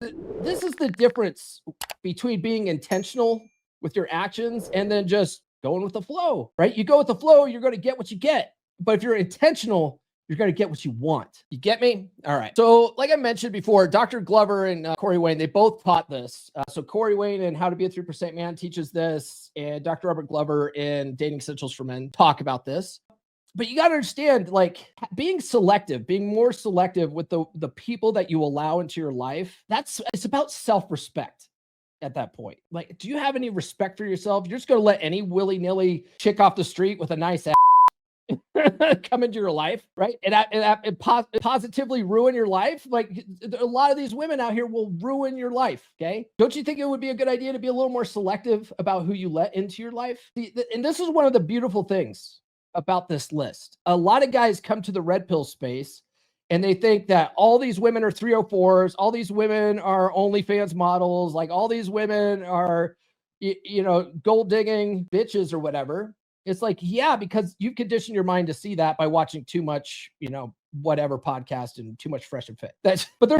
This is the difference between being intentional with your actions and then just going with the flow, right? You go with the flow, you're going to get what you get. But if you're intentional, you're going to get what you want. You get me? All right. So, like I mentioned before, Dr. Glover and Corey Wayne, they both taught this. So, Corey Wayne in How to Be a 3% Man teaches this, and Dr. Robert Glover in Dating Essentials for Men talk about this. But you got to understand, like, being selective, being more selective with the people that you allow into your life, it's about self-respect at that point. Like, do you have any respect for yourself? You're just going to let any willy-nilly chick off the street with a nice ass come into your life, right? And positively ruin your life. Like, a lot of these women out here will ruin your life. Okay. Don't you think it would be a good idea to be a little more selective about who you let into your life? And this is one of the beautiful things about this list. A lot of guys come to the red pill space and they think that all these women are 304s, all these women are OnlyFans models, like all these women are, gold digging bitches or whatever. It's like, yeah, because you've conditioned your mind to see that by watching too much, whatever podcast and too much Fresh and Fit. But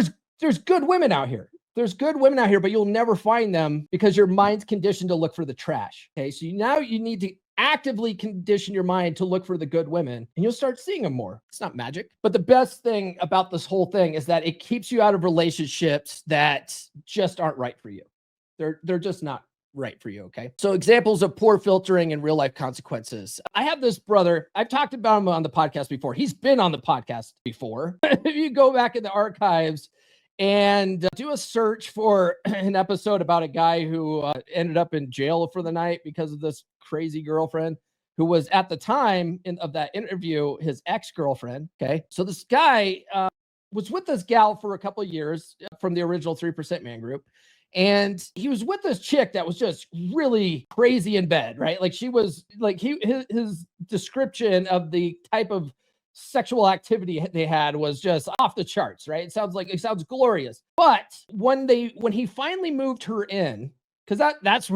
there's good women out here. There's good women out here, but you'll never find them because your mind's conditioned to look for the trash. Okay, so now you need to actively condition your mind to look for the good women and you'll start seeing them more. It's not magic. But the best thing about this whole thing is that it keeps you out of relationships that just aren't right for you. They're just not right for you. Okay. So examples of poor filtering and real life consequences. I have this brother. I've talked about him on the podcast before. He's been on the podcast before. If you go back in the archives and do a search for an episode about a guy who ended up in jail for the night because of this crazy girlfriend who was at the time of that interview, his ex-girlfriend. Okay. So this guy was with this gal for a couple of years from the original 3% Man group. And he was with this chick that was just really crazy in bed, right? Like she was like his description of the type of sexual activity they had was just off the charts, right? It sounds glorious. But when he finally moved her in, because that's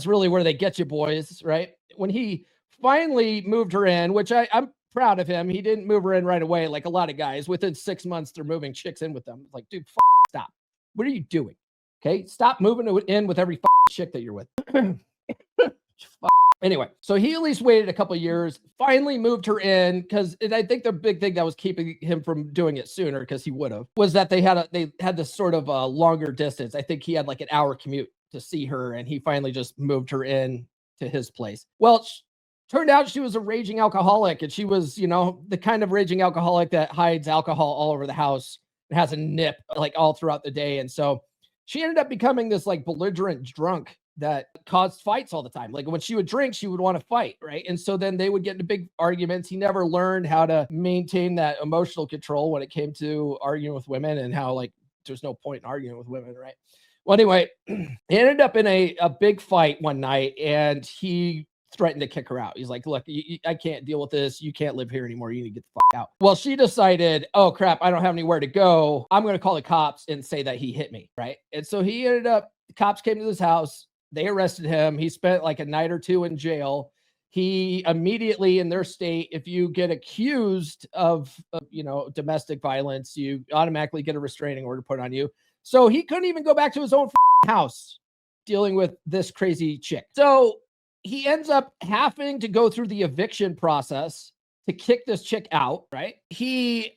really where they get you, boys, right? When he finally moved her in, which I'm proud of him, he didn't move her in right away like a lot of guys. Within 6 months, they're moving chicks in with them. It's like, dude, stop. What are you doing? Okay, stop moving in with every chick that you're with. Anyway, so he at least waited a couple of years, finally moved her in because I think the big thing that was keeping him from doing it sooner, because he would have, was that they had this sort of longer distance. I think he had like an hour commute to see her, and he finally just moved her in to his place. Well, turned out she was a raging alcoholic, and she was, the kind of raging alcoholic that hides alcohol all over the house and has a nip like all throughout the day, and so she ended up becoming this like belligerent drunk that caused fights all the time. Like when she would drink, she would want to fight, right? And so then they would get into big arguments. He never learned how to maintain that emotional control when it came to arguing with women, and how like there's no point in arguing with women, right? Well, anyway, he ended up in a big fight one night, and he threatened to kick her out. He's like, look, I can't deal with this. You can't live here anymore. You need to get the fuck out. Well, she decided, oh crap, I don't have anywhere to go. I'm going to call the cops and say that he hit me, right? And so the cops came to his house. They arrested him. He spent like a night or two in jail. He immediately, in their state, if you get accused of domestic violence, you automatically get a restraining order put on you. So he couldn't even go back to his own house dealing with this crazy chick. So he ends up having to go through the eviction process to kick this chick out, right? He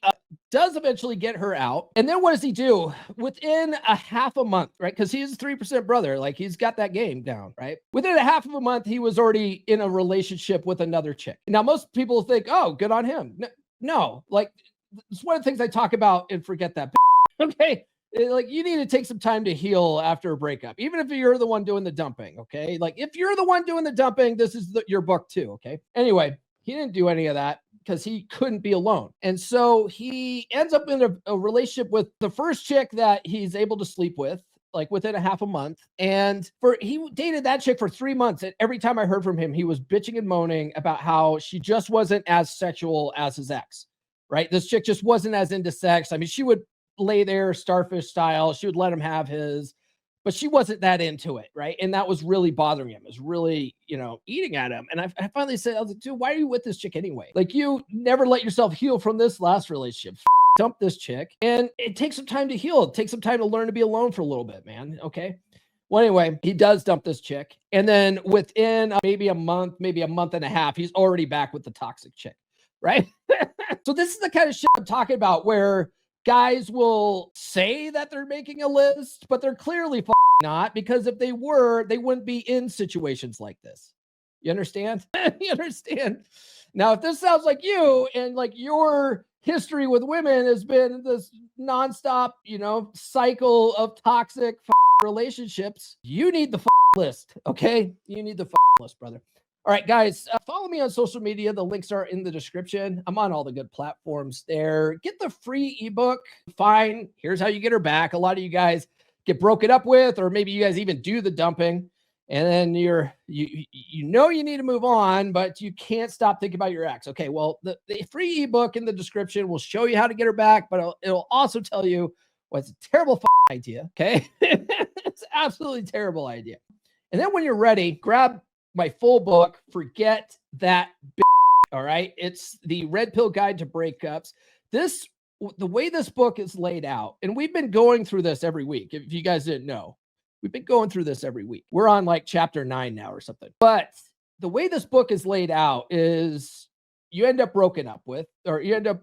does eventually get her out. And then what does he do? Within a half a month, right? Because he's a 3% brother. Like he's got that game down, right? Within a half of a month, he was already in a relationship with another chick. Now, most people think, oh, good on him. No, like it's one of the things I talk about and forget that. Okay. Like you need to take some time to heal after a breakup, even if you're the one doing the dumping. Okay. Like if you're the one doing the dumping, this is your book too. Okay. Anyway, he didn't do any of that because he couldn't be alone. And so he ends up in a relationship with the first chick that he's able to sleep with, like within a half a month. And he dated that chick for 3 months. And every time I heard from him, he was bitching and moaning about how she just wasn't as sexual as his ex, right? This chick just wasn't as into sex. I mean, she would lay there starfish style. She would let him have his, but she wasn't that into it, right? And that was really bothering him. It was really, eating at him. And I finally said, I was like, dude, why are you with this chick anyway? Like you never let yourself heal from this last relationship. dump this chick, and it takes some time to heal. It takes some time to learn to be alone for a little bit, man. Okay. Well, anyway, he does dump this chick. And then within maybe a month and a half, he's already back with the toxic chick, right? So this is the kind of shit I'm talking about, where guys will say that they're making a list, but they're clearly not, because if they were, they wouldn't be in situations like this. You understand? You understand? Now, if this sounds like you, and like your history with women has been this nonstop, cycle of toxic relationships, you need the list. Okay. You need the list, brother. All right, guys, follow me on social media. The links are in the description. I'm on all the good platforms there. Get the free ebook. Fine. Here's how you get her back. A lot of you guys get broken up with, or maybe you guys even do the dumping, and then you need to move on, but you can't stop thinking about your ex. Okay, well, the free ebook in the description will show you how to get her back, but it'll also tell you what's a terrible idea. Okay. It's absolutely terrible idea. And then when you're ready, grab my full book, Forget That Bitch. All right. It's the Red Pill Guide to Breakups. The way this book is laid out, and we've been going through this every week. If you guys didn't know, we've been going through this every week. We're on like chapter 9 now or something. But the way this book is laid out is you end up broken up with, or you end up,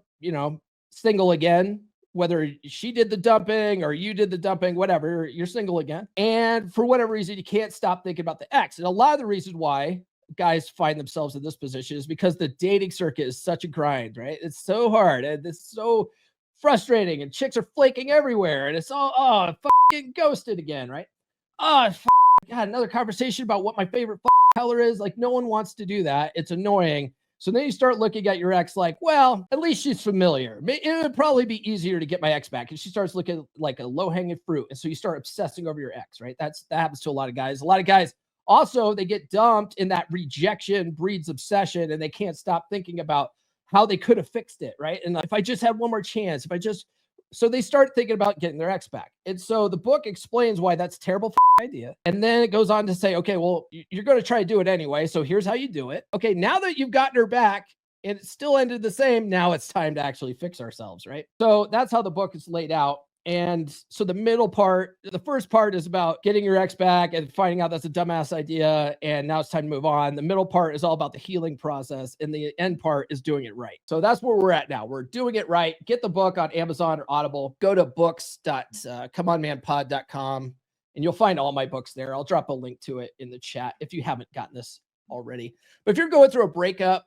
single again. Whether she did the dumping or you did the dumping, whatever, you're single again. And for whatever reason, you can't stop thinking about the ex. And a lot of the reasons why guys find themselves in this position is because the dating circuit is such a grind, right? It's so hard and it's so frustrating, and chicks are flaking everywhere, and it's all, fucking ghosted again, right? God, another conversation about what my favorite color is. Like, no one wants to do that. It's annoying. So then you start looking at your ex like, well, at least she's familiar. It would probably be easier to get my ex back. And she starts looking like a low-hanging fruit. And so you start obsessing over your ex, right? That happens to a lot of guys. A lot of guys also, they get dumped, and that rejection breeds obsession, and they can't stop thinking about how they could have fixed it, right? And if I just had one more chance, so they start thinking about getting their ex back. And so the book explains why that's a terrible idea. And then it goes on to say, okay, well, you're going to try to do it anyway. So here's how you do it. Okay, now that you've gotten her back and it still ended the same, now it's time to actually fix ourselves, right? So that's how the book is laid out. And so the first part is about getting your ex back and finding out that's a dumbass idea, and now it's time to move on. The middle part is all about the healing process, and the end part is doing it right. So that's where we're at now. We're doing it right. Get the book on Amazon or Audible. Go to books.comeonmanpod.com, and you'll find all my books there. I'll drop a link to it in the chat if you haven't gotten this already. But if you're going through a breakup,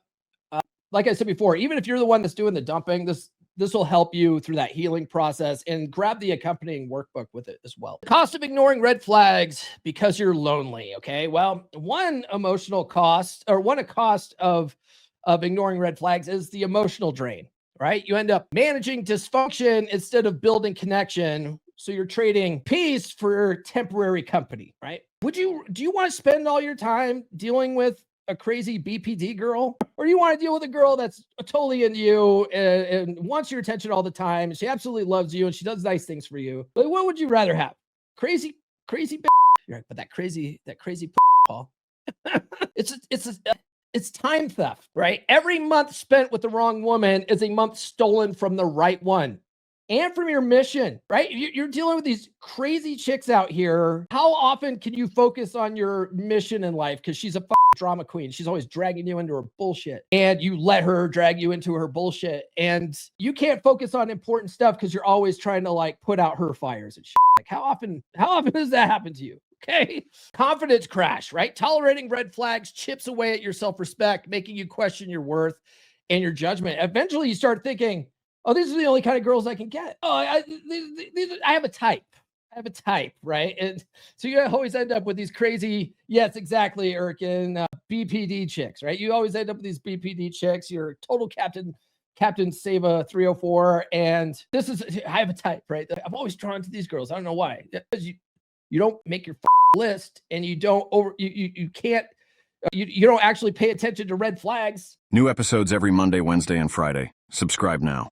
like I said before, even if you're the one that's doing the dumping, this will help you through that healing process, and grab the accompanying workbook with it as well. The cost of ignoring red flags because you're lonely. Okay. Well, one cost of ignoring red flags is the emotional drain, right? You end up managing dysfunction instead of building connection. So you're trading peace for temporary company, right? Do you want to spend all your time dealing with a crazy BPD girl, or you want to deal with a girl that's totally into you and wants your attention all the time, and she absolutely loves you and she does nice things for you? But what would you rather have? Crazy bitch? You're like, but that crazy Paul. It's time theft, right? Every month spent with the wrong woman is a month stolen from the right one. And from your mission, right? You're dealing with these crazy chicks out here. How often can you focus on your mission in life? Because she's a drama queen. She's always dragging you into her bullshit, and you let her drag you into her bullshit. And you can't focus on important stuff because you're always trying to like put out her fires and shit. Like, how often does that happen to you? Okay. Confidence crash, right? Tolerating red flags chips away at your self-respect, making you question your worth and your judgment. Eventually you start thinking, oh, these are the only kind of girls I can get. Oh, I have a type. Right? And so you always end up with these crazy, yes, exactly, Erkin, BPD chicks, right? You always end up with these BPD chicks. You're total Captain Saba 304. And I have a type, right? I'm always drawn to these girls. I don't know why. Because you don't make your list, and you don't you don't actually pay attention to red flags. New episodes every Monday, Wednesday, and Friday. Subscribe now.